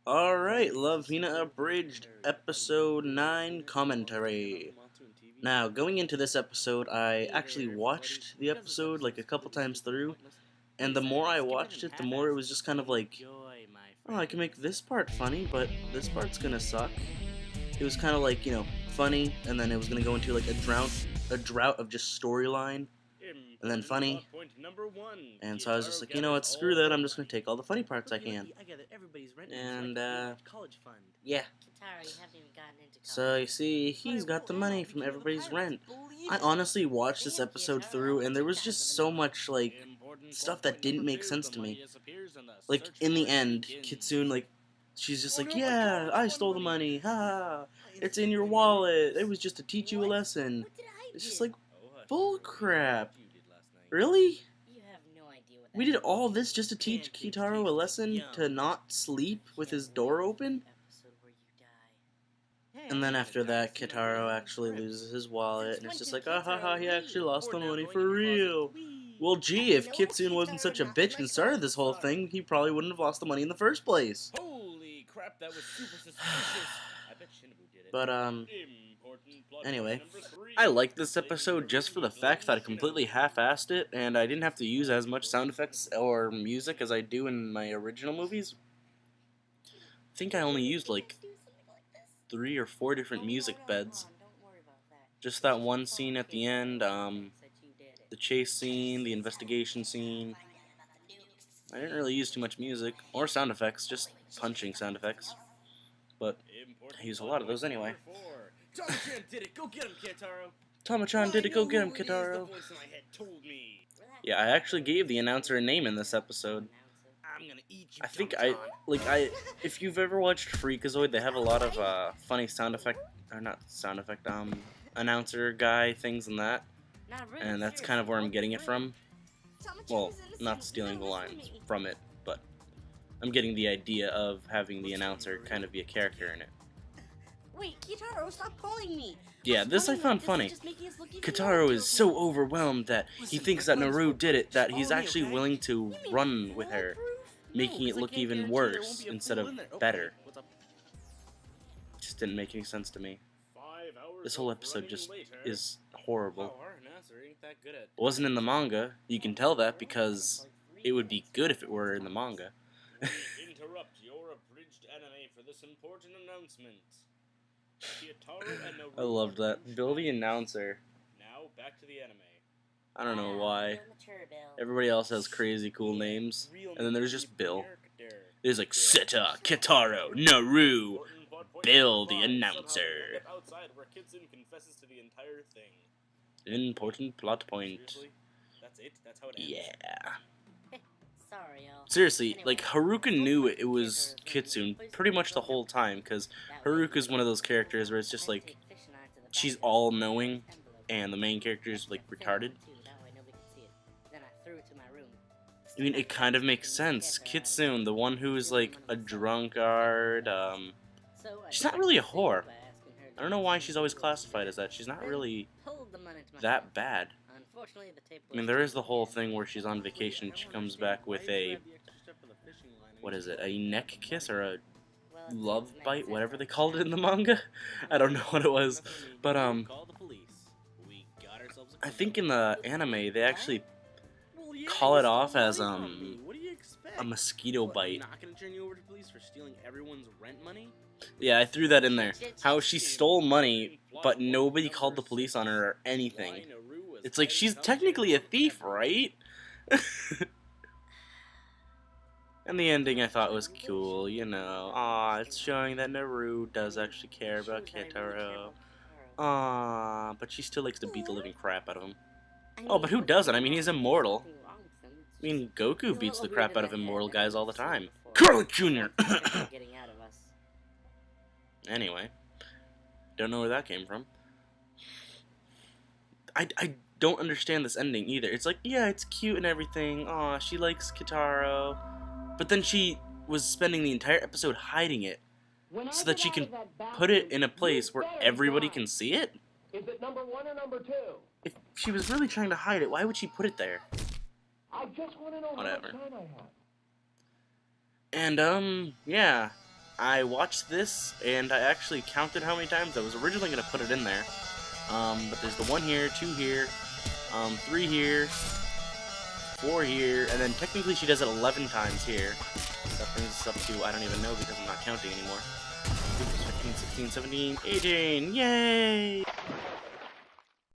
Alright, Love Hina Abridged, Episode 9 Commentary. Now, going into this episode, I actually watched the episode like a couple times through, and the more I watched it, the more it was just kind of like, oh, I can make this part funny, but this part's gonna suck. It was kind of like, funny, and then it was gonna go into like a drought of just storyline, and then funny. And so I was just like, you know what, screw that, I'm just going to take all the funny parts I can. And, yeah. So, you see, he's got the money from everybody's rent. I honestly watched this episode through, and there was just so much, like, stuff that didn't make sense to me. Like, in the end, Kitsune, like, she's just like, yeah, I stole the money, ha, it's in your wallet, it was just to teach you a lesson. It's just like, bull crap. Really? We did all this just to teach Kitaro a lesson to not sleep with his door open? And then after that, Kitaro actually loses his wallet, and it's just like, ah ha ha, he actually lost the money for real. Well, gee, if Kitsune wasn't such a bitch and started this whole thing, he probably wouldn't have lost the money in the first place. Holy crap, that was super suspicious. I bet Shinobu did it. But, anyway, I like this episode just for the fact that I completely half-assed it, and I didn't have to use as much sound effects or music as I do in my original movies. I think I only used, like, 3 or 4 different music beds. Just that one scene at the end, the chase scene, the investigation scene. I didn't really use too much music, or sound effects, just punching sound effects. But I use a lot of those anyway. Tama-chan did it! Go get him, Kitaro! Tama-chan did it! Go get him, Kitaro! Yeah, I actually gave the announcer a name in this episode. I'm gonna eat you, I think if you've ever watched Freakazoid, they have a lot of funny announcer guy things and that. And that's kind of where I'm getting it from. Well, not stealing the lines from it, but I'm getting the idea of having the announcer kind of be a character in it. Wait, Kitaro, stop pulling me! Yeah, this I found funny. Kitaro is so overwhelmed that he thinks that Naru did it, that he's actually willing to run with her, making it look even worse instead of better. Just didn't make any sense to me. This whole episode just is horrible. It wasn't in the manga. You can tell that because it would be good if it were in the manga. Interrupt your abridged anime for this important announcement. I love that. Bill the announcer. Now back to the anime. I don't know why. Everybody else has crazy cool names, and then there's just Bill. There's like Seta, Kitaro, Naru, Bill the announcer. Outside where Kitsune confesses to the entire thing. Important plot point. Seriously? That's it? That's how it ends? Yeah. Sorry, y'all. Seriously, like, Haruka knew it was Kitsune pretty much the whole time, because Haruka's one of those characters where it's just like, she's all-knowing, and the main character is, like, retarded. I mean, it kind of makes sense. Kitsune, the one who's, like, a drunkard, she's not really a whore. I don't know why she's always classified as that. She's not really that bad. I mean, there is the whole thing where she's on vacation, she comes back with a, what is it, a neck kiss or a love bite, whatever they called it in the manga? I don't know what it was, but, I think in the anime, they actually call it off as, a mosquito bite. Yeah, I threw that in there. How she stole money, but nobody called the police on her or anything. It's like, she's technically a thief, right? And the ending I thought was cool, you know. Aw, it's showing that Naru does actually care about Kitaro. Aw, but she still likes to beat the living crap out of him. Oh, but who doesn't? I mean, he's immortal. I mean, Goku beats the crap out of immortal guys all the time. Curly Jr.! Anyway, don't know where that came from. I don't understand this ending either. It's like, yeah, it's cute and everything. Aw, she likes Kitaro. But then she was spending the entire episode hiding it so that she can put it in a place where everybody can see it? Is it number 1 or number 2? If she was really trying to hide it, why would she put it there? I just want to know Whatever. how much time I have. And, yeah. I watched this, and I actually counted how many times. I was originally going to put it in there, but there's the 1 here, 2 here, 3 here, 4 here, and then technically she does it 11 times here. That brings us up to, I don't even know because I'm not counting anymore. 15, 16, 17, 18, yay!